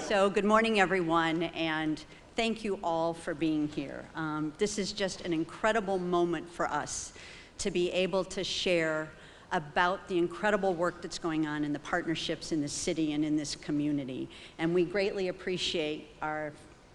So good morning, everyone, and thank you all for being here. This is just an incredible moment for us to be able to share about the incredible work that's going on in the partnerships in the city and in this community. And we greatly appreciate our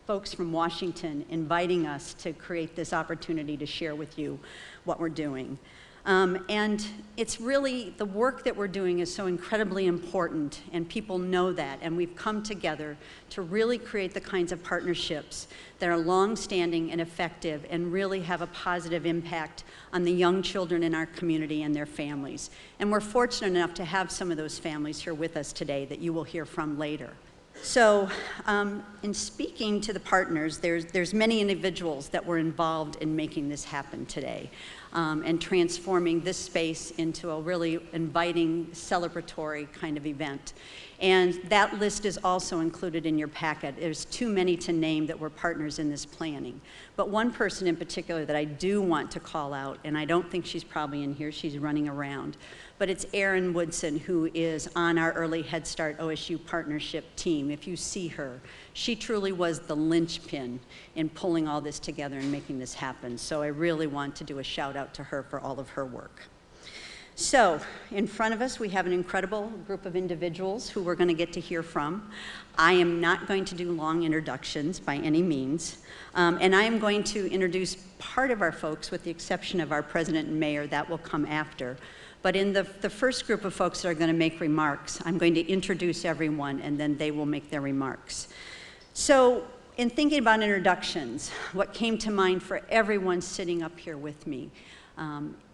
folks from Washington inviting us to create this opportunity to share with you what we're doing. And it's really, the work that we're doing is so incredibly important, and people know that, and we've come together to really create the kinds of partnerships that are long-standing and effective and really have a positive impact on the young children in our community and their families. And we're fortunate enough to have some of those families here with us today that you will hear from later. So in speaking to the partners, there's many individuals that were involved in making this happen today and transforming this space into a really inviting, celebratory kind of event. And that list is also included in your packet. There's too many to name that were partners in this planning. But one person in particular that I do want to call out, and I don't think she's probably in here, she's running around, but it's Erin Woodson, who is on our Early Head Start OSU partnership team. If you see her, she truly was the linchpin in pulling all this together and making this happen. So I really want to do a shout out to her for all of her work. So in front of us, we have an incredible group of individuals who we're going to get to hear from. I am not going to do long introductions by any means, and I am going to introduce part of our folks with the exception of our president and mayor. That will come after. But in the first group of folks that are going to make remarks, I'm going to introduce everyone, and then they will make their remarks. So in thinking about introductions, what came to mind for everyone sitting up here with me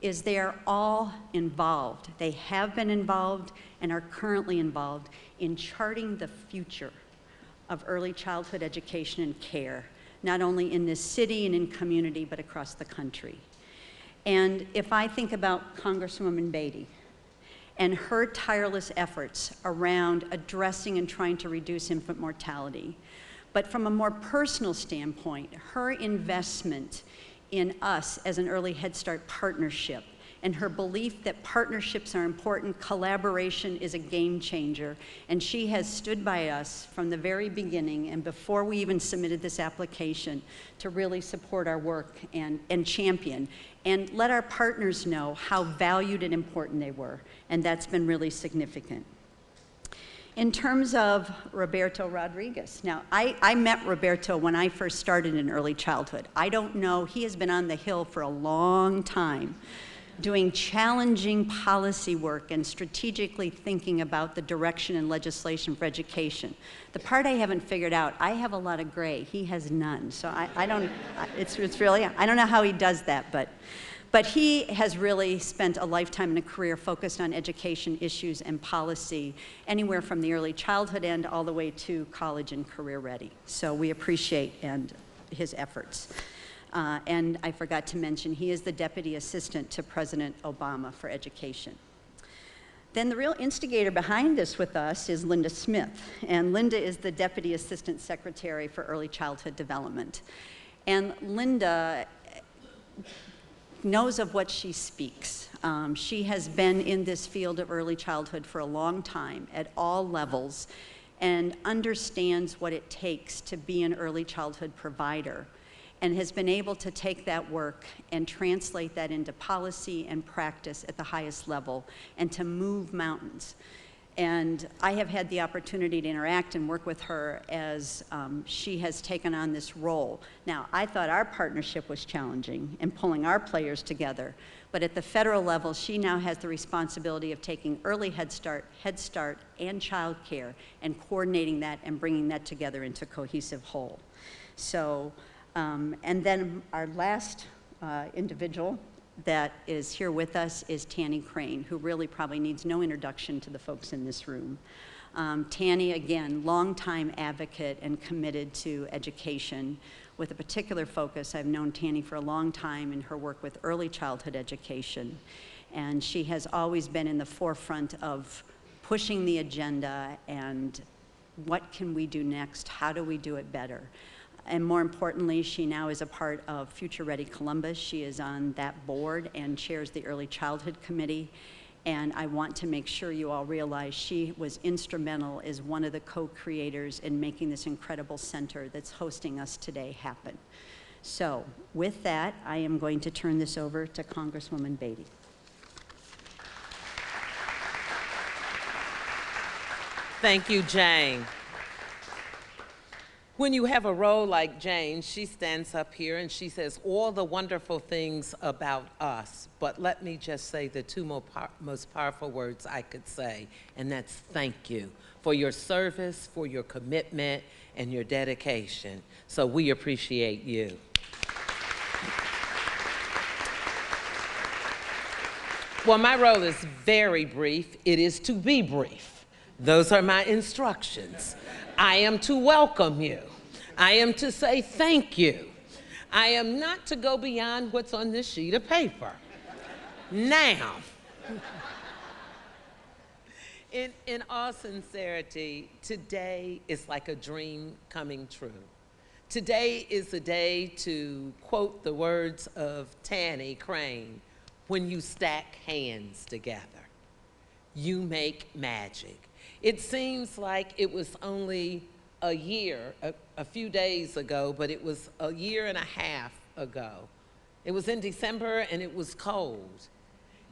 is they are all involved. They have been involved and are currently involved in charting the future of early childhood education and care, not only in this city and in community, but across the country. And if I think about Congresswoman Beatty and her tireless efforts around addressing and trying to reduce infant mortality, but from a more personal standpoint, her investment in us as an Early Head Start partnership and her belief that partnerships are important, collaboration is a game changer, and she has stood by us from the very beginning and before we even submitted this application to really support our work and champion and let our partners know how valued and important they were, and that's been really significant. In terms of Roberto Rodriguez, now I met Roberto when I first started in early childhood. I don't know, he has been on the Hill for a long time, doing challenging policy work and strategically thinking about the direction and legislation for education. The part I haven't figured out, I have a lot of gray, he has none. So I don't, it's really, I don't know how he does that, but he has really spent a lifetime and a career focused on education issues and policy, anywhere from the early childhood end all the way to college and career ready. So we appreciate his efforts. And I forgot to mention, he is the Deputy Assistant to President Obama for Education. Then the real instigator behind this with us is Linda Smith. And Linda is the Deputy Assistant Secretary for Early Childhood Development. And Linda knows of what she speaks. She has been in this field of early childhood for a long time at all levels and understands what it takes to be an early childhood provider and has been able to take that work and translate that into policy and practice at the highest level and to move mountains. And I have had the opportunity to interact and work with her as she has taken on this role. Now, I thought our partnership was challenging and pulling our players together, but at the federal level, she now has the responsibility of taking early Head Start, and child care and coordinating that and bringing that together into a cohesive whole. So, and then our last individual that is here with us is Tanny Crane, who really probably needs no introduction to the folks in this room. Tanny, again, longtime advocate and committed to education with a particular focus. I've known Tanny for a long time in her work with early childhood education, and she has always been in the forefront of pushing the agenda and what can we do next, how do we do it better. And more importantly, she now is a part of Future Ready Columbus. She is on that board and chairs the Early Childhood Committee. And I want to make sure you all realize she was instrumental as one of the co-creators in making this incredible center that's hosting us today happen. So with that, I am going to turn this over to Congresswoman Beatty. Thank you, Jane. When you have a role like Jane, she stands up here and she says all the wonderful things about us, but let me just say the two most powerful words I could say, and that's thank you for your service, for your commitment, and your dedication. So we appreciate you. Well, my role is very brief. It is to be brief. Those are my instructions. I am to welcome you. I am to say thank you. I am not to go beyond what's on this sheet of paper. Now, in all sincerity, today is like a dream coming true. Today is the day to quote the words of Tanny Crane, when you stack hands together, you make magic. It seems like it was only a year, a few days ago, but it was a year and a half ago. It was in December and it was cold.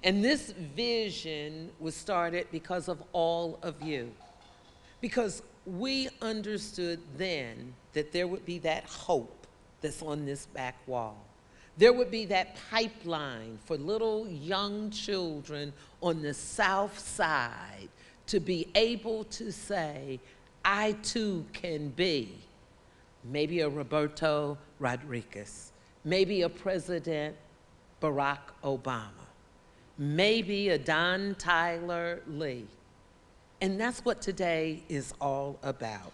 And this vision was started because of all of you. Because we understood then that there would be that hope that's on this back wall. There would be that pipeline for little young children on the South Side to be able to say, I too can be maybe a Roberto Rodriguez, maybe a President Barack Obama, maybe a Don Tyler Lee. And that's what today is all about.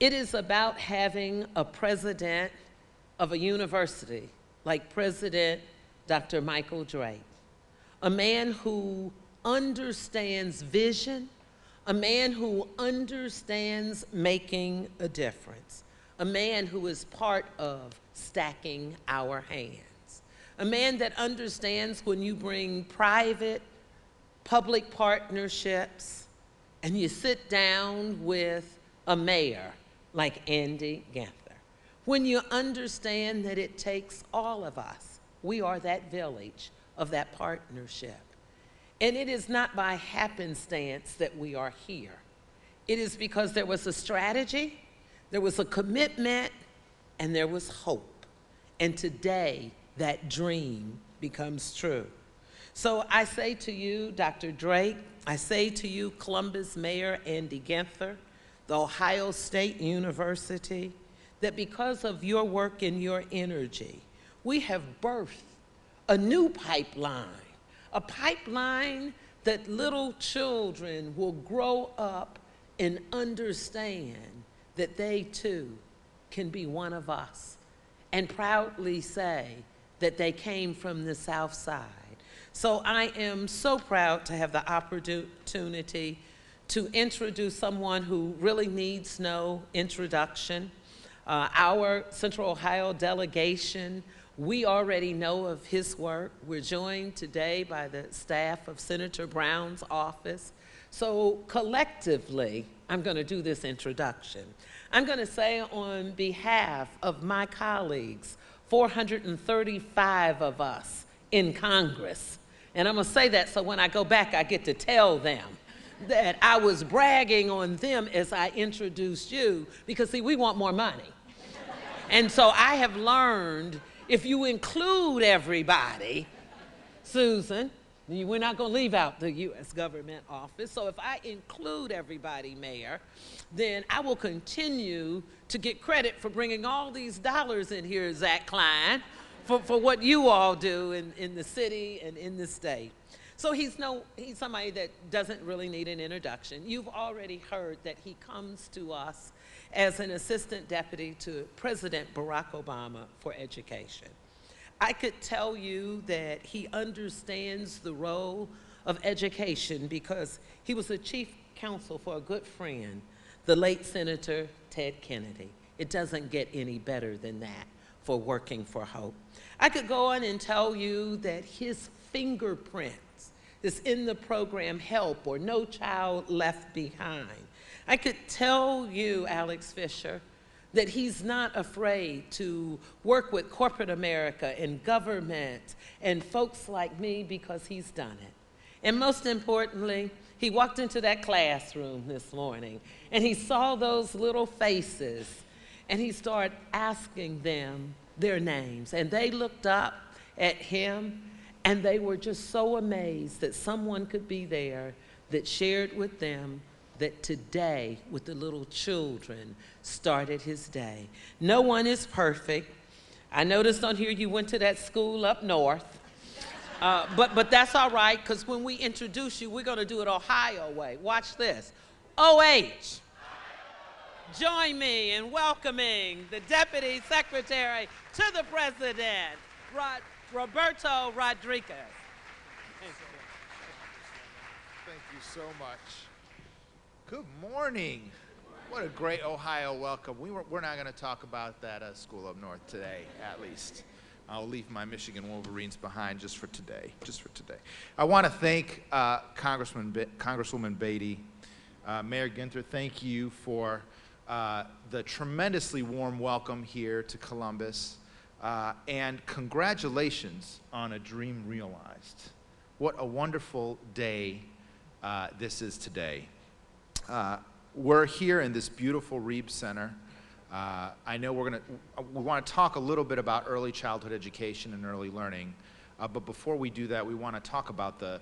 It is about having a president of a university like President Dr. Michael Drake, a man who understands vision, a man who understands making a difference, a man who is part of stacking our hands, a man that understands when you bring private, public partnerships and you sit down with a mayor like Andy Ginther, when you understand that it takes all of us, we are that village of that partnership. And it is not by happenstance that we are here. It is because there was a strategy, there was a commitment, and there was hope. And today, that dream becomes true. So I say to you, Dr. Drake, I say to you, Columbus Mayor Andy Ginther, the Ohio State University, that because of your work and your energy, we have birthed a new pipeline, a pipeline that little children will grow up and understand that they too can be one of us and proudly say that they came from the South Side. So I am so proud to have the opportunity to introduce someone who really needs no introduction. Our Central Ohio delegation, we already know of his work. We're joined today by the staff of Senator Brown's office. So collectively, I'm going to do this introduction. I'm going to say on behalf of my colleagues, 435 of us in Congress, and I'm going to say that so when I go back, I get to tell them that I was bragging on them as I introduced you, because see, we want more money. And so I have learned, if you include everybody, Susan, we're not going to leave out the U.S. government office. So if I include everybody, Mayor, then I will continue to get credit for bringing all these dollars in here, Zach Klein, for what you all do in the city and in the state. So he's somebody that doesn't really need an introduction. You've already heard that he comes to us as an assistant deputy to President Barack Obama for education. I could tell you that he understands the role of education because he was a chief counsel for a good friend, the late Senator Ted Kennedy. It doesn't get any better than that for working for Hope. I could go on and tell you that his fingerprints is in the program HELP, or No Child Left Behind. I could tell you, Alex Fisher, that he's not afraid to work with corporate America and government and folks like me because he's done it. And most importantly, he walked into that classroom this morning and he saw those little faces and he started asking them their names. And they looked up at him and they were just so amazed that someone could be there that shared with them that today, with the little children, started his day. No one is perfect. I noticed on here you went to that school up north. But that's all right, because when we introduce you, we're going to do it Ohio way. Watch this. OH. Join me in welcoming the Deputy Secretary to the President, Roberto Rodriguez. Thank you so much. Good morning. What a great Ohio welcome. We're not going to talk about that school up north today, at least. I'll leave my Michigan Wolverines behind just for today. I want to thank Congresswoman Beatty, Mayor Ginther. Thank you for the tremendously warm welcome here to Columbus, and congratulations on a dream realized. What a wonderful day this is today. We're here in this beautiful Reeb Center. I know we want to talk a little bit about early childhood education and early learning, but before we do that, we want to talk about the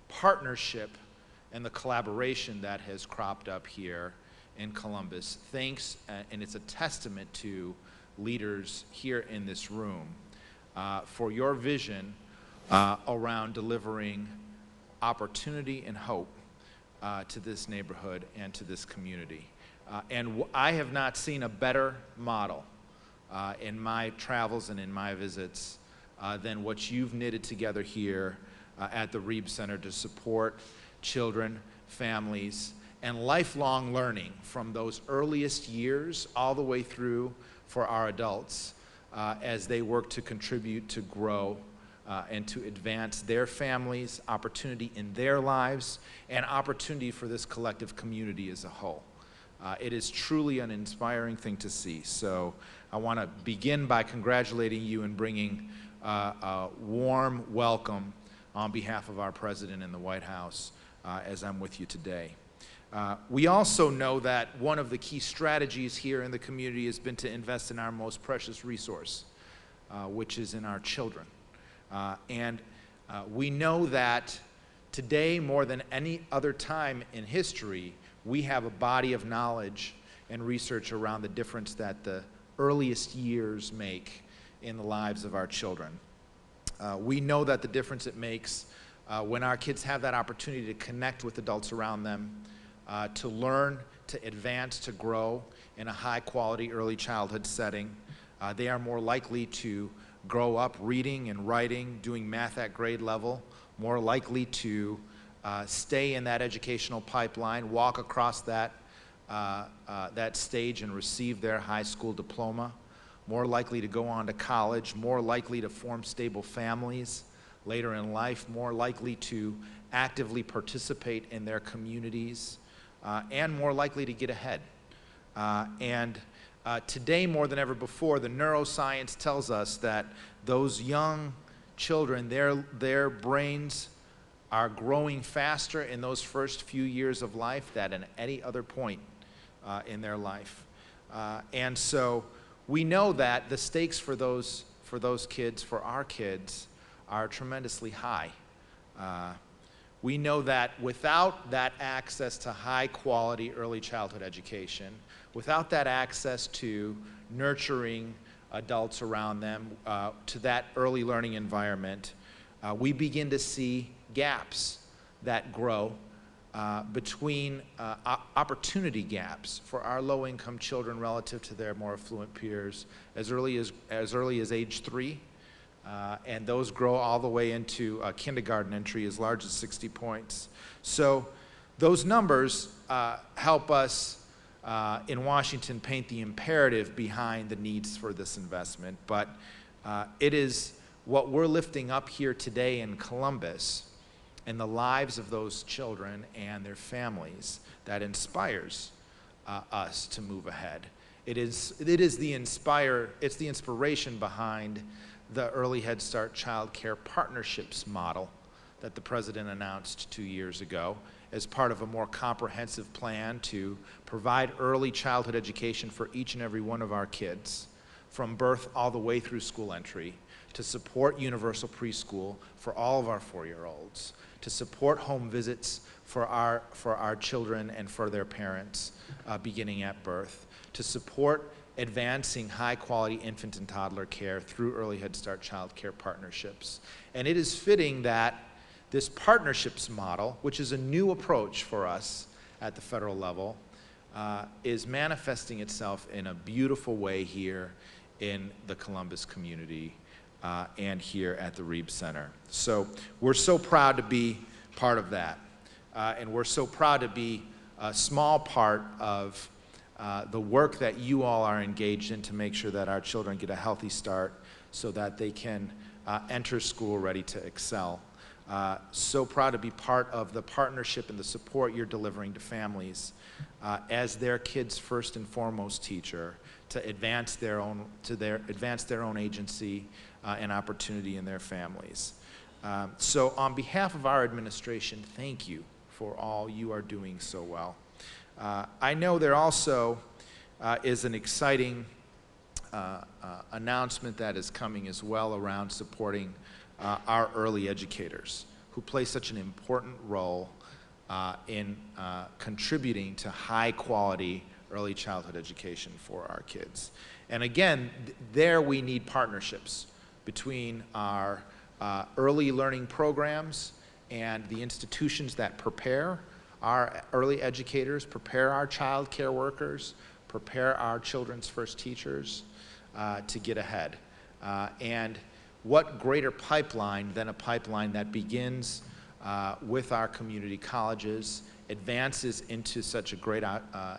partnership and the collaboration that has cropped up here in Columbus. Thanks, and it's a testament to leaders here in this room for your vision around delivering opportunity and hope to this neighborhood and to this community. And I have not seen a better model in my travels and in my visits than what you've knitted together here at the Reeb Center to support children, families, and lifelong learning from those earliest years all the way through for our adults as they work to contribute to grow and to advance their families, opportunity in their lives, and opportunity for this collective community as a whole. It is truly an inspiring thing to see. So I want to begin by congratulating you and bringing a warm welcome on behalf of our President in the White House as I'm with you today. We also know that one of the key strategies here in the community has been to invest in our most precious resource, which is in our children. We know that today, more than any other time in history, we have a body of knowledge and research around the difference that the earliest years make in the lives of our children. We know that the difference it makes when our kids have that opportunity to connect with adults around them, to learn, to advance, to grow in a high-quality early childhood setting. They are more likely to grow up reading and writing, doing math at grade level, more likely to stay in that educational pipeline, walk across that stage and receive their high school diploma, more likely to go on to college, more likely to form stable families later in life, more likely to actively participate in their communities, and more likely to get ahead. Today, more than ever before, the neuroscience tells us that those young children, their brains are growing faster in those first few years of life than at any other point in their life. And so we know that the stakes for those kids, for our kids, are tremendously high. We know that without that access to high-quality early childhood education, without that access to nurturing adults around them, to that early learning environment, we begin to see gaps that grow between opportunity gaps for our low-income children relative to their more affluent peers as early as age 3. And those grow all the way into kindergarten entry as large as 60 points. So those numbers help us in Washington paint the imperative behind the needs for this investment. But it is what we're lifting up here today in Columbus and the lives of those children and their families that inspires us to move ahead. It's the inspiration behind the Early Head Start Child Care Partnerships model that the President announced 2 years ago as part of a more comprehensive plan to provide early childhood education for each and every one of our kids, from birth all the way through school entry, to support universal preschool for all of our 4-year-olds, to support home visits for our children and for their parents beginning at birth, to support advancing high-quality infant and toddler care through Early Head Start Child Care Partnerships. And it is fitting that this partnerships model, which is a new approach for us at the federal level, is manifesting itself in a beautiful way here in the Columbus community and here at the Reeb Center. So we're so proud to be part of that. And we're so proud to be a small part of the work that you all are engaged in to make sure that our children get a healthy start so that they can enter school ready to excel. So proud to be part of the partnership and the support you're delivering to families as their kids' first and foremost teacher to advance their own agency and opportunity in their families. So on behalf of our administration, thank you for all you are doing so well. I know there also is an exciting announcement that is coming as well around supporting our early educators who play such an important role in contributing to high quality early childhood education for our kids. And again, there we need partnerships between our early learning programs and the institutions that prepare our early educators, prepare our child care workers, prepare our children's first teachers to get ahead. And what greater pipeline than a pipeline that begins with our community colleges, advances into such a great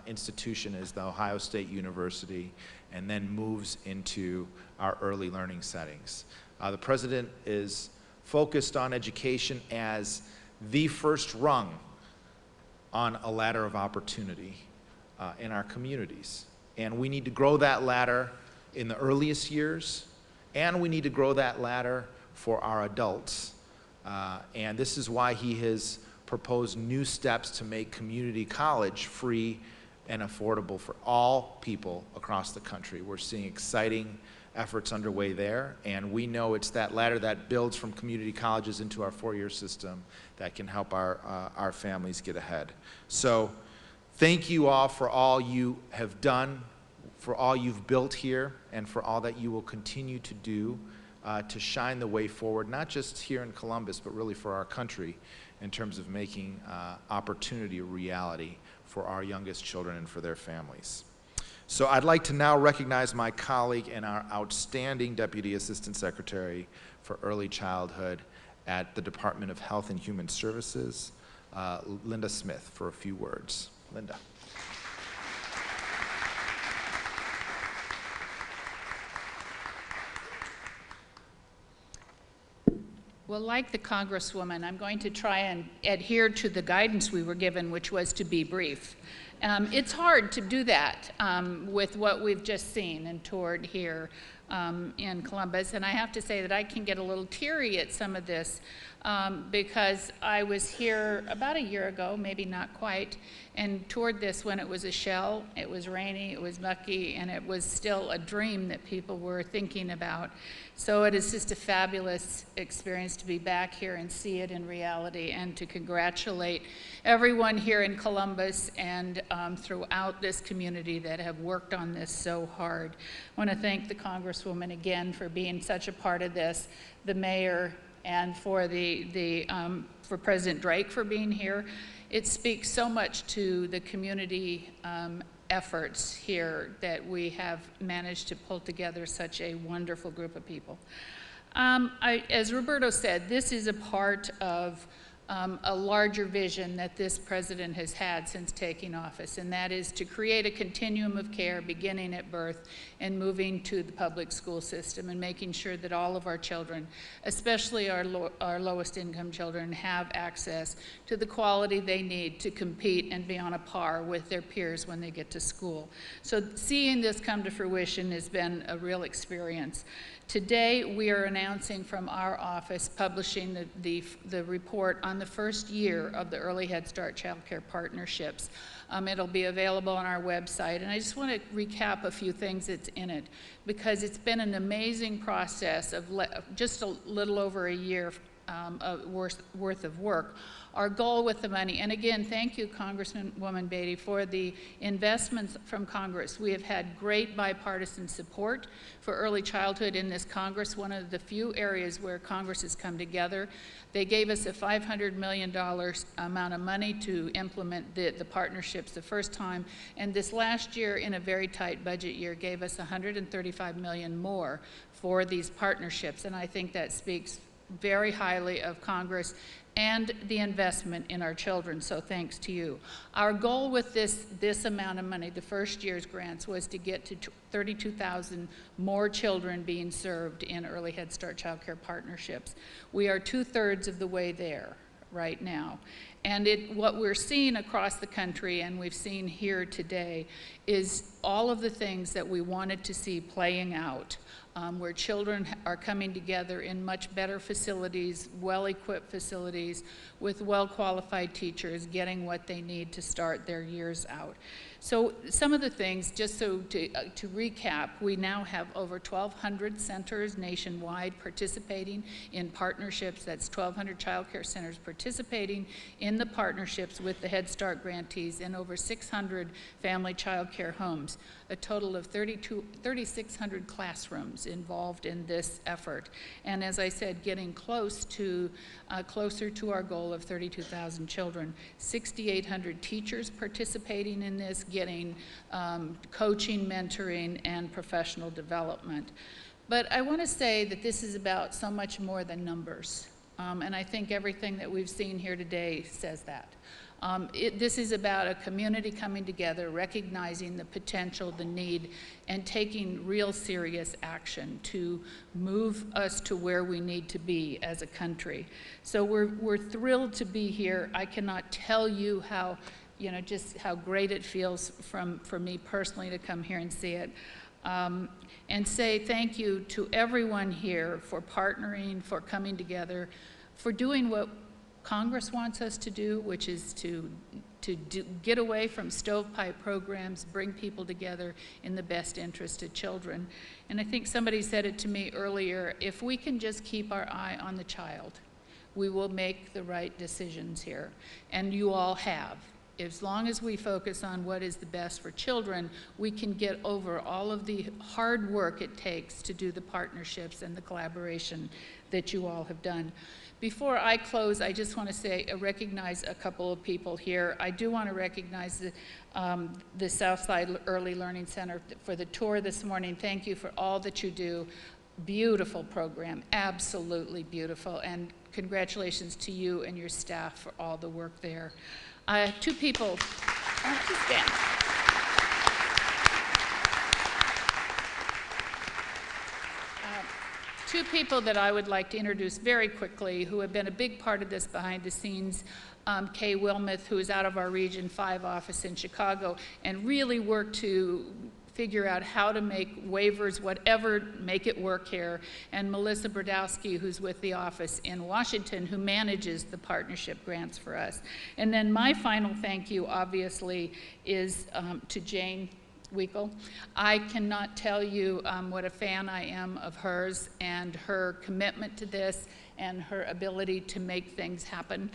institution as the Ohio State University, and then moves into our early learning settings. The President is focused on education as the first rung on a ladder of opportunity in our communities. And we need to grow that ladder in the earliest years, and we need to grow that ladder for our adults. And this is why he has proposed new steps to make community college free and affordable for all people across the country. We're seeing exciting efforts underway there, and we know it's that ladder that builds from community colleges into our 4-year system that can help our families get ahead. So thank you all for all you have done, for all you've built here, and for all that you will continue to do to shine the way forward, not just here in Columbus, but really for our country in terms of making opportunity a reality for our youngest children and for their families. So I'd like to now recognize my colleague and our outstanding Deputy Assistant Secretary for Early Childhood at the Department of Health and Human Services, Linda Smith, for a few words. Linda. Well, like the Congresswoman, I'm going to try and adhere to the guidance we were given, which was to be brief. It's hard to do that with what we've just seen and toured here in Columbus, and I have to say that I can get a little teary at some of this because I was here about a year ago, maybe not quite, and toured this when it was a shell, it was rainy, it was mucky, and it was still a dream that people were thinking about. So it is just a fabulous experience to be back here and see it in reality, and to congratulate everyone here in Columbus and throughout this community that have worked on this so hard. I want to thank the Congresswoman again for being such a part of this, the mayor, and for for President Drake for being here. It speaks so much to the community efforts here that we have managed to pull together such a wonderful group of people. As Roberto said, this is a part of a larger vision that this president has had since taking office, and that is to create a continuum of care beginning at birth and moving to the public school system and making sure that all of our children, especially our lowest income children, have access to the quality they need to compete and be on a par with their peers when they get to school. So seeing this come to fruition has been a real experience. Today, we are announcing from our office, publishing the report on the first year of the Early Head Start Child Care Partnerships. It'll be available on our website, and I just want to recap a few things that's in it, because it's been an amazing process of just a little over a year worth of work. Our goal with the money, and again, thank you, Congresswoman Beatty, for the investments from Congress. We have had great bipartisan support for early childhood in this Congress, one of the few areas where Congress has come together. They gave us a $500 million amount of money to implement the partnerships the first time, and this last year, in a very tight budget year, gave us $135 million more for these partnerships, and I think that speaks very highly of Congress and the investment in our children, so thanks to you. Our goal with this amount of money, the first year's grants, was to get to 32,000 more children being served in Early Head Start Child Care Partnerships. We are 2/3 of the way there right now. And what we're seeing across the country, and we've seen here today, is all of the things that we wanted to see playing out. Where children are coming together in much better facilities, well-equipped facilities, with well-qualified teachers, getting what they need to start their years out. So some of the things, just so to recap, we now have over 1,200 centers nationwide participating in partnerships. That's 1,200 child care centers participating in the partnerships with the Head Start grantees, and over 600 family child care homes. A total of 3,600 classrooms involved in this effort. And as I said, getting closer to our goal of 32,000 children. 6,800 teachers participating in this, getting coaching, mentoring, and professional development. But I want to say that this is about so much more than numbers. And I think everything that we've seen here today says that. This is about a community coming together, recognizing the potential, the need, and taking real serious action to move us to where we need to be as a country. So we're thrilled to be here. I cannot tell you how, just how great it feels for me personally to come here and see it. And say thank you to everyone here for partnering, for coming together, for doing what Congress wants us to do, which is to get away from stovepipe programs, bring people together in the best interest of children. And I think somebody said it to me earlier, if we can just keep our eye on the child, we will make the right decisions here. And you all have. As long as we focus on what is the best for children, we can get over all of the hard work it takes to do the partnerships and the collaboration that you all have done. Before I close, I just want to say, recognize a couple of people here. I do want to recognize the Southside Early Learning Center for the tour this morning. Thank you for all that you do. Beautiful program, absolutely beautiful. And congratulations to you and your staff for all the work there. Two people, just stand. Two people that I would like to introduce very quickly who have been a big part of this behind the scenes. Kay Wilmoth, who is out of our Region 5 office in Chicago, and really worked to figure out how to make waivers, whatever, make it work here. And Melissa Brodowski, who's with the office in Washington, who manages the partnership grants for us. And then my final thank you, obviously, is to Jane Weekle. I cannot tell you what a fan I am of hers and her commitment to this and her ability to make things happen.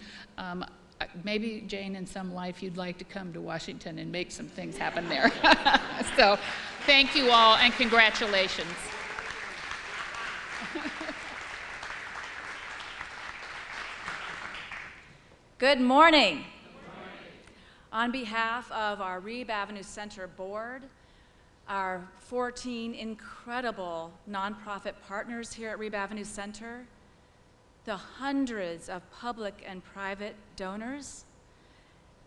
Maybe, Jane, in some life you'd like to come to Washington and make some things happen there. So thank you all and congratulations. Good morning. On behalf of our Reeb Avenue Center Board, our 14 incredible nonprofit partners here at Reeb Avenue Center, the hundreds of public and private donors,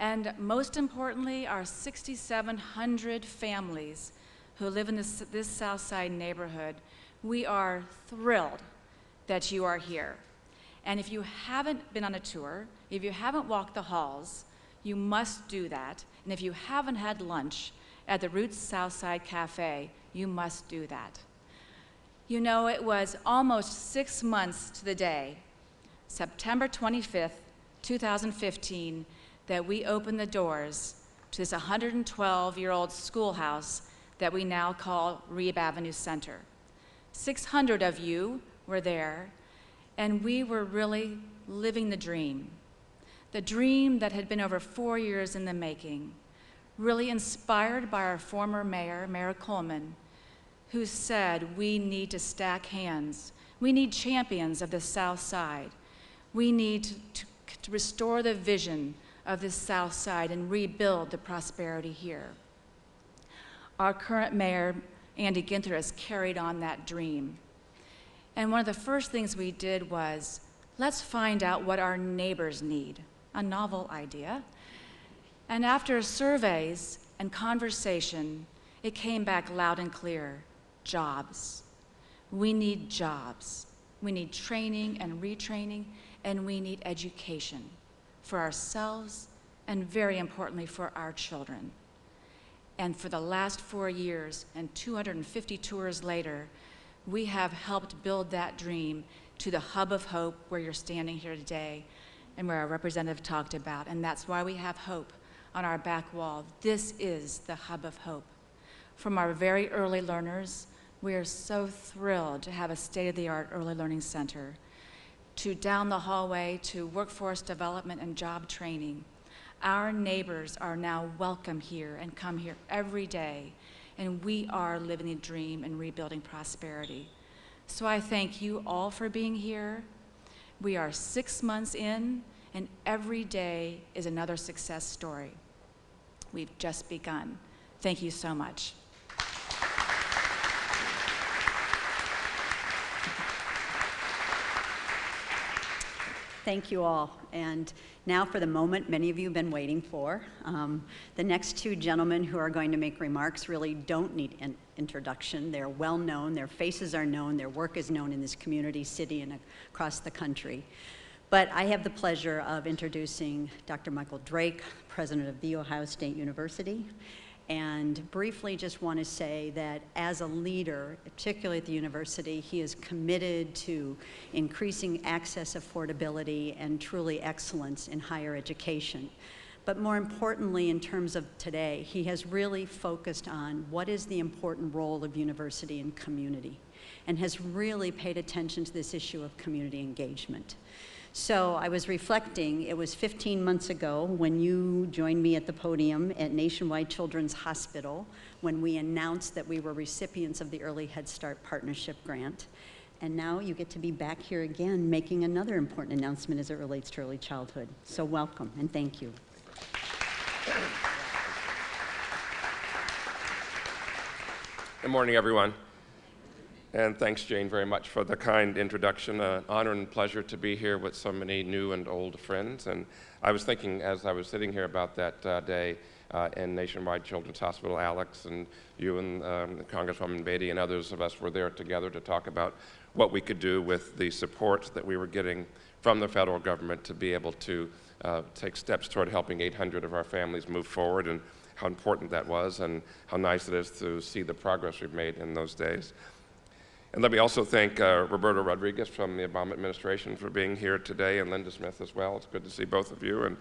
and most importantly, our 6,700 families who live in this South Side neighborhood. We are thrilled that you are here. And if you haven't been on a tour, if you haven't walked the halls, you must do that. And if you haven't had lunch at the Roots Southside Cafe, you must do that. You know, it was almost 6 months to the day, September 25th, 2015, that we opened the doors to this 112-year-old schoolhouse that we now call Reeb Avenue Center. 600 of you were there, and we were really living the dream that had been over 4 years in the making, really inspired by our former mayor, Mayor Coleman, who said we need to stack hands. We need champions of the South Side. We need to restore the vision of the South Side and rebuild the prosperity here. Our current mayor, Andy Ginther, has carried on that dream. And one of the first things we did was, let's find out what our neighbors need, a novel idea. And after surveys and conversation, it came back loud and clear, jobs. We need jobs. We need training and retraining, and we need education for ourselves and very importantly for our children. And for the last 4 years and 250 tours later, we have helped build that dream to the hub of hope where you're standing here today and where our representative talked about. And that's why we have hope on our back wall. This is the hub of hope. From our very early learners, we are so thrilled to have a state-of-the-art early learning center, to down the hallway to workforce development and job training. Our neighbors are now welcome here and come here every day, and we are living the dream and rebuilding prosperity. So I thank you all for being here. We are 6 months in, and every day is another success story. We've just begun. Thank you so much. Thank you all. And now for the moment many of you have been waiting for. The next two gentlemen who are going to make remarks really don't need an introduction. They're well known, their faces are known, their work is known in this community, city, and across the country. But I have the pleasure of introducing Dr. Michael Drake, president of The Ohio State University, and briefly just want to say that as a leader, particularly at the university, he is committed to increasing access, affordability, and truly excellence in higher education. But more importantly, in terms of today, he has really focused on what is the important role of university and community, and has really paid attention to this issue of community engagement. So I was reflecting, it was 15 months ago when you joined me at the podium at Nationwide Children's Hospital when we announced that we were recipients of the Early Head Start Partnership Grant. And now you get to be back here again making another important announcement as it relates to early childhood. So welcome and thank you. Good morning, everyone. And thanks, Jane, very much for the kind introduction. An honor and pleasure to be here with so many new and old friends. And I was thinking as I was sitting here about that day in Nationwide Children's Hospital, Alex and you and Congresswoman Beatty and others of us were there together to talk about what we could do with the support that we were getting from the federal government to be able to take steps toward helping 800 of our families move forward, and how important that was and how nice it is to see the progress we've made in those days. And let me also thank Roberto Rodriguez from the Obama administration for being here today, and Linda Smith as well. It's good to see both of you, and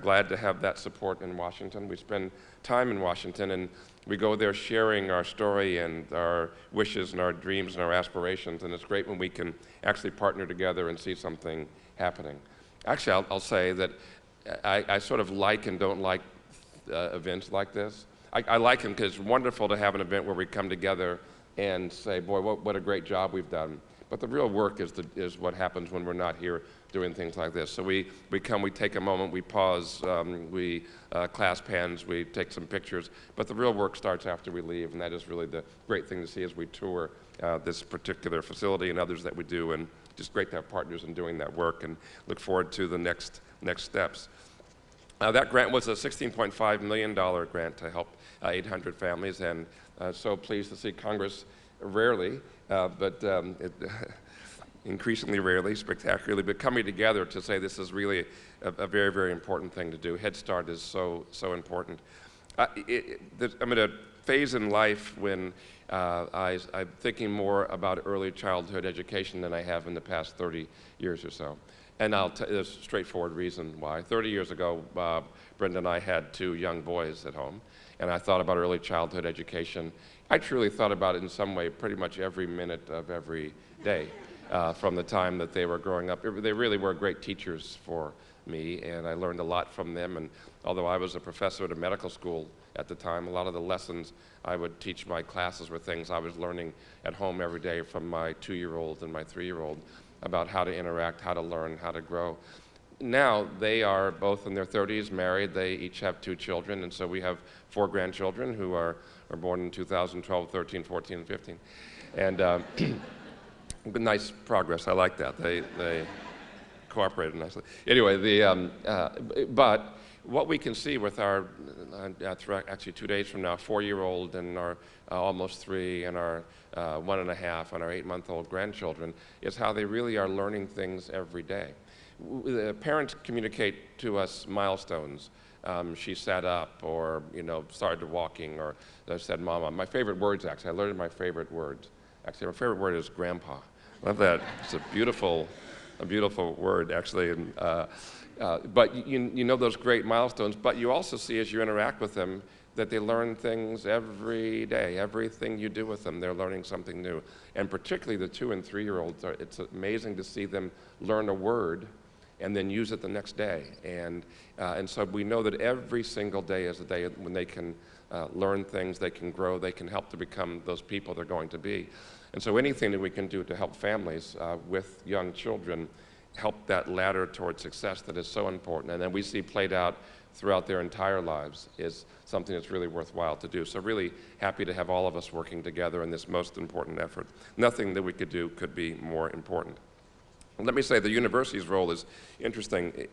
glad to have that support in Washington. We spend time in Washington, and we go there sharing our story and our wishes and our dreams and our aspirations, and it's great when we can actually partner together and see something happening. Actually, I'll say that I sort of like and don't like events like this. I like them because it's wonderful to have an event where we come together and say, boy, what a great job we've done. But the real work is what happens when we're not here doing things like this. So we come, we take a moment, we pause, we clasp hands, we take some pictures, but the real work starts after we leave, and that is really the great thing to see as we tour this particular facility and others that we do just great to have partners in doing that work, and look forward to the next steps. That grant was a $16.5 million grant to help 800 families, and so pleased to see Congress rarely, but increasingly rarely, spectacularly, but coming together to say this is really a very, very important thing to do. Head Start is so important. I'm in a phase in life when I'm thinking more about early childhood education than I have in the past 30 years or so. And there's a straightforward reason why. 30 years ago, Brenda and I had 2 young boys at home, and I thought about early childhood education. I truly thought about it in some way pretty much every minute of every day from the time that they were growing up. They really were great teachers for me, and I learned a lot from them. And although I was a professor at a medical school at the time, a lot of the lessons I would teach my classes were things I was learning at home every day from my 2-year-old and my 3-year-old about how to interact, how to learn, how to grow. Now they are both in their 30s, married. They each have 2 children, and so we have 4 grandchildren who are born in 2012, 13, 14, and 15. And nice progress. I like that. They cooperated nicely. Anyway, but what we can see with our, actually 2 days from now, 4-year-old and our almost 3 and our 1.5 and our 8-month-old grandchildren is how they really are learning things every day. The parents communicate to us milestones. She sat up, or started walking, or said "Mama." My favorite words, actually, I learned my favorite words. Actually, my favorite word is "Grandpa." Love that. It's a beautiful word, actually. And, but you know those great milestones. But you also see as you interact with them that they learn things every day. Everything you do with them, they're learning something new. And particularly the 2- and 3-year-olds, it's amazing to see them learn a word and then use it the next day. And so we know that every single day is a day when they can learn things, they can grow, they can help to become those people they're going to be. And so anything that we can do to help families with young children help that ladder towards success that is so important, and then we see played out throughout their entire lives, is something that's really worthwhile to do. So really happy to have all of us working together in this most important effort. Nothing that we could do could be more important. Let me say the university's role is interesting.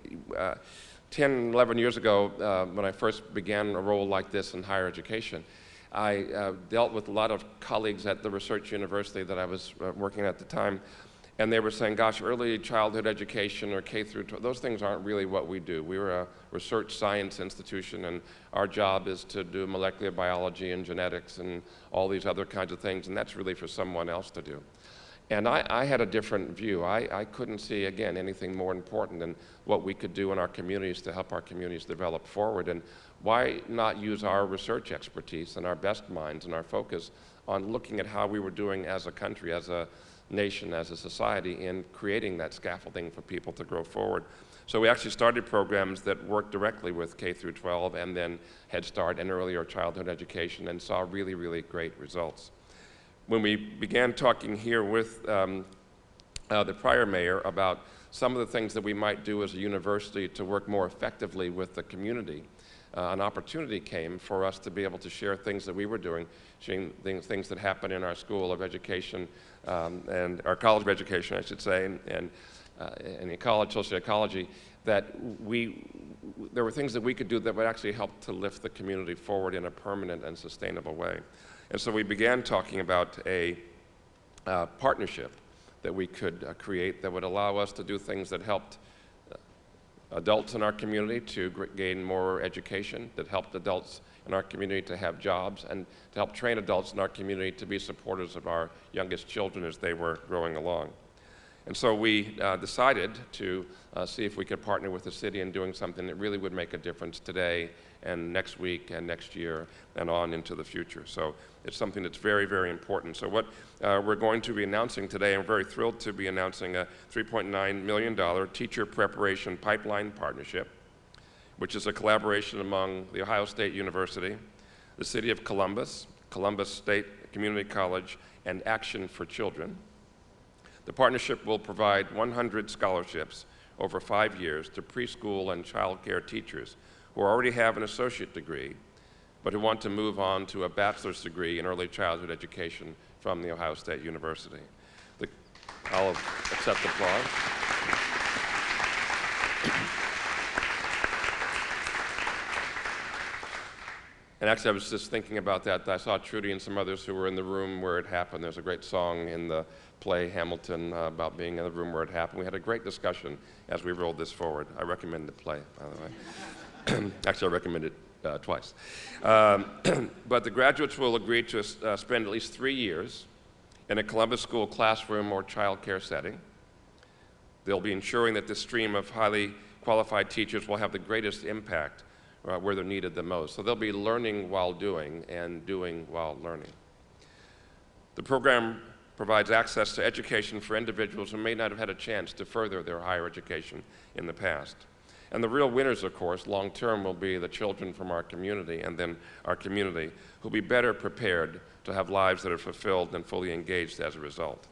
10, 11 years ago, when I first began a role like this in higher education, I dealt with a lot of colleagues at the research university that I was working at the time, and they were saying, gosh, early childhood education or K through 12, those things aren't really what we do. We were a research science institution, and our job is to do molecular biology and genetics and all these other kinds of things, and that's really for someone else to do. And I had a different view. I couldn't see, again, anything more important than what we could do in our communities to help our communities develop forward. And why not use our research expertise and our best minds and our focus on looking at how we were doing as a country, as a nation, as a society, in creating that scaffolding for people to grow forward. So we actually started programs that worked directly with K through 12 and then Head Start and earlier childhood education, and saw really, really great results. When we began talking here with the prior mayor about some of the things that we might do as a university to work more effectively with the community, an opportunity came for us to be able to share things that we were doing, sharing things that happen in our school of education and our college of education, I should say, and in college, social ecology, that there were things that we could do that would actually help to lift the community forward in a permanent and sustainable way. And so we began talking about a partnership that we could create that would allow us to do things that helped adults in our community to gain more education, that helped adults in our community to have jobs, and to help train adults in our community to be supporters of our youngest children as they were growing along. And so we decided to see if we could partner with the city in doing something that really would make a difference today and next week and next year and on into the future. So it's something that's very, very important. So what we're going to be announcing today, I'm very thrilled to be announcing a $3.9 million teacher preparation pipeline partnership, which is a collaboration among the Ohio State University, the City of Columbus, Columbus State Community College, and Action for Children. The partnership will provide 100 scholarships over 5 years to preschool and child care teachers who already have an associate degree, but who want to move on to a bachelor's degree in early childhood education from the Ohio State University. I'll accept applause. And actually, I was just thinking about that. I saw Trudy and some others who were in the room where it happened. There's a great song in the play Hamilton about being in the room where it happened. We had a great discussion as we rolled this forward. I recommend the play, by the way. Actually, I recommend it twice. But the graduates will agree to spend at least 3 years in a Columbus School classroom or child care setting. They'll be ensuring that this stream of highly qualified teachers will have the greatest impact where they're needed the most. So they'll be learning while doing and doing while learning. The program provides access to education for individuals who may not have had a chance to further their higher education in the past. And the real winners, of course, long term will be the children from our community and then our community who'll be better prepared to have lives that are fulfilled and fully engaged as a result.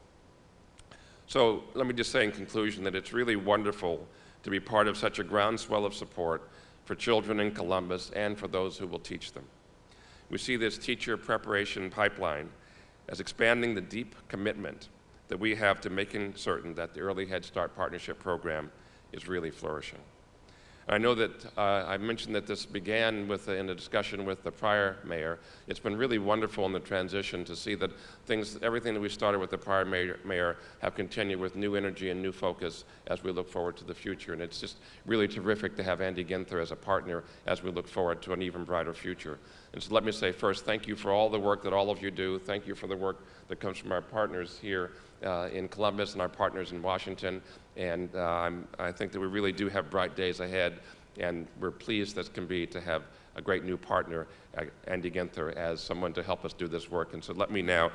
So let me just say in conclusion that it's really wonderful to be part of such a groundswell of support for children in Columbus and for those who will teach them. We see this teacher preparation pipeline as expanding the deep commitment that we have to making certain that the Early Head Start Partnership Program is really flourishing. I know that I mentioned that this began in a discussion with the prior mayor. It's been really wonderful in the transition to see that everything that we started with the prior mayor have continued with new energy and new focus as we look forward to the future. And it's just really terrific to have Andy Ginther as a partner as we look forward to an even brighter future. And so let me say first, thank you for all the work that all of you do. Thank you for the work that comes from our partners here in Columbus and our partners in Washington. And I think that we really do have bright days ahead, and we're pleased as can be to have a great new partner, Andy Ginther, as someone to help us do this work. And so let me now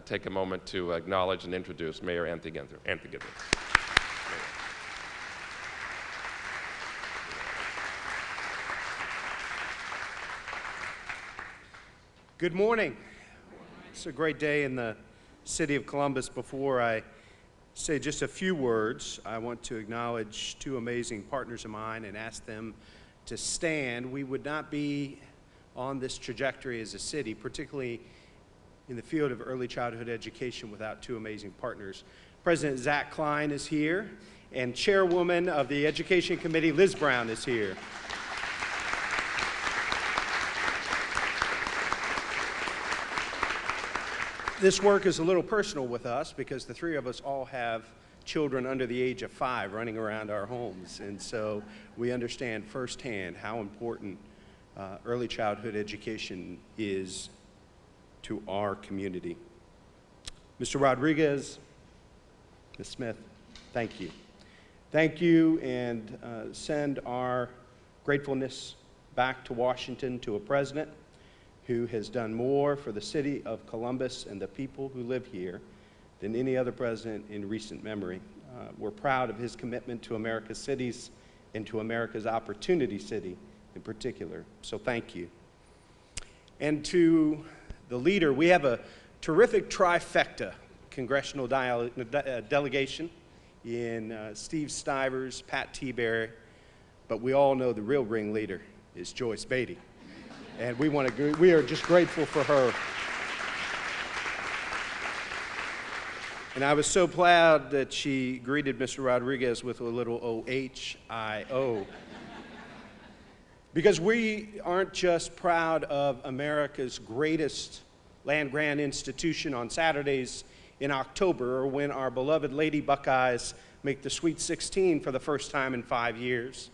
take a moment to acknowledge and introduce Mayor Anthony Ginther. Anthony Ginther. Good morning. It's a great day in the city of Columbus. Before I say just a few words, I want to acknowledge two amazing partners of mine and ask them to stand. We would not be on this trajectory as a city, particularly in the field of early childhood education, without two amazing partners. President Zach Klein is here, and Chairwoman of the Education Committee, Liz Brown, is here. This work is a little personal with us because the three of us all have children under the age of 5 running around our homes, and so we understand firsthand how important early childhood education is to our community. Mr. Rodriguez, Ms. Smith, thank you. Thank you, and send our gratefulness back to Washington to a president who has done more for the city of Columbus and the people who live here than any other president in recent memory. We're proud of his commitment to America's cities and to America's Opportunity City in particular, so thank you. And to the leader, we have a terrific trifecta congressional delegation in Steve Stivers, Pat Tiberi, but we all know the real ringleader is Joyce Beatty. And we are just grateful for her. And I was so proud that she greeted Mr. Rodriguez with a little O-H-I-O. Because we aren't just proud of America's greatest land-grant institution on Saturdays in October, or when our beloved Lady Buckeyes make the Sweet 16 for the first time in 5 years,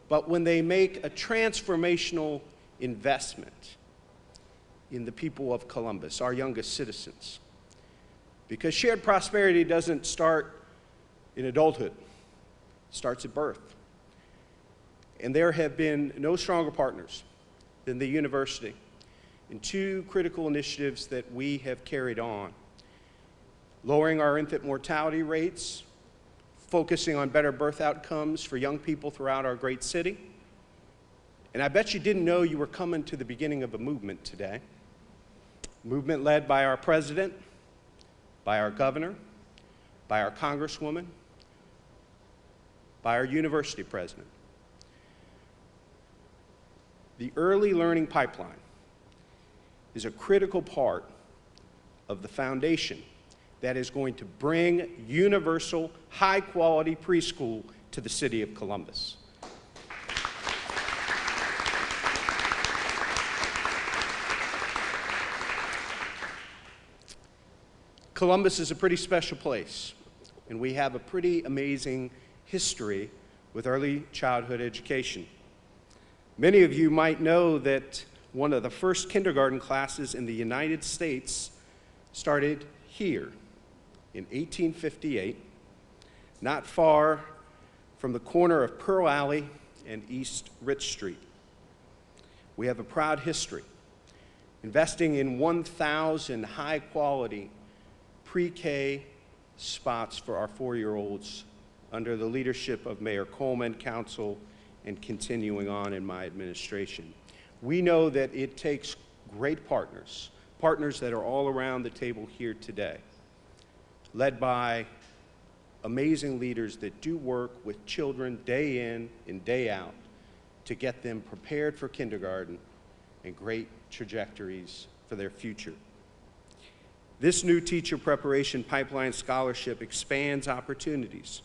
but when they make a transformational investment in the people of Columbus, our youngest citizens. Because shared prosperity doesn't start in adulthood, it starts at birth. And there have been no stronger partners than the university in two critical initiatives that we have carried on: lowering our infant mortality rates, focusing on better birth outcomes for young people throughout our great city. And I bet you didn't know you were coming to the beginning of a movement today. A movement led by our president, by our governor, by our congresswoman, by our university president. The early learning pipeline is a critical part of the foundation that is going to bring universal, high-quality preschool to the city of Columbus. Columbus is a pretty special place, and we have a pretty amazing history with early childhood education. Many of you might know that one of the first kindergarten classes in the United States started here in 1858, not far from the corner of Pearl Alley and East Rich Street. We have a proud history, investing in 1,000 high-quality pre-K spots for our 4-year-olds under the leadership of Mayor Coleman, council, and continuing on in my administration. We know that it takes great partners, partners that are all around the table here today, led by amazing leaders that do work with children day in and day out to get them prepared for kindergarten and great trajectories for their future. This new teacher preparation pipeline scholarship expands opportunities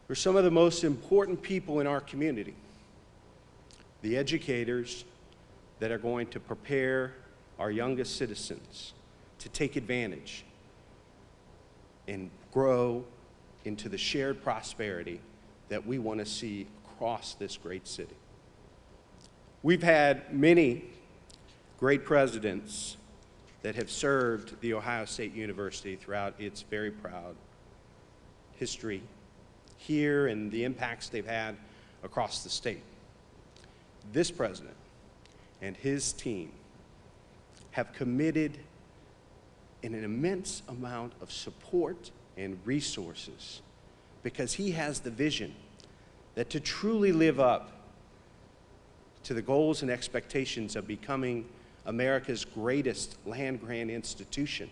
for some of the most important people in our community, the educators that are going to prepare our youngest citizens to take advantage and grow into the shared prosperity that we want to see across this great city. We've had many great presidents that have served The Ohio State University throughout its very proud history here and the impacts they've had across the state. This president and his team have committed an immense amount of support and resources because he has the vision that to truly live up to the goals and expectations of becoming America's greatest land-grant institution,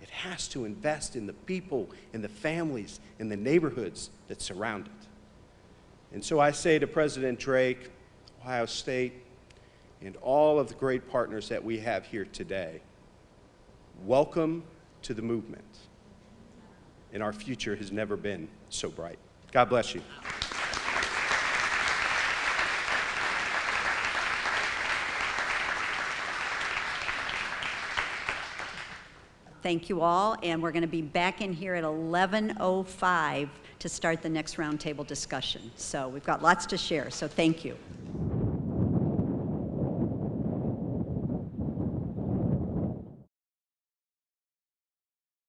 it has to invest in the people, in the families, in the neighborhoods that surround it. And so I say to President Drake, Ohio State, and all of the great partners that we have here today, welcome to the movement. And our future has never been so bright. God bless you. Thank you all, and we're going to be back in here at 11:05 to start the next roundtable discussion. So we've got lots to share, so thank you.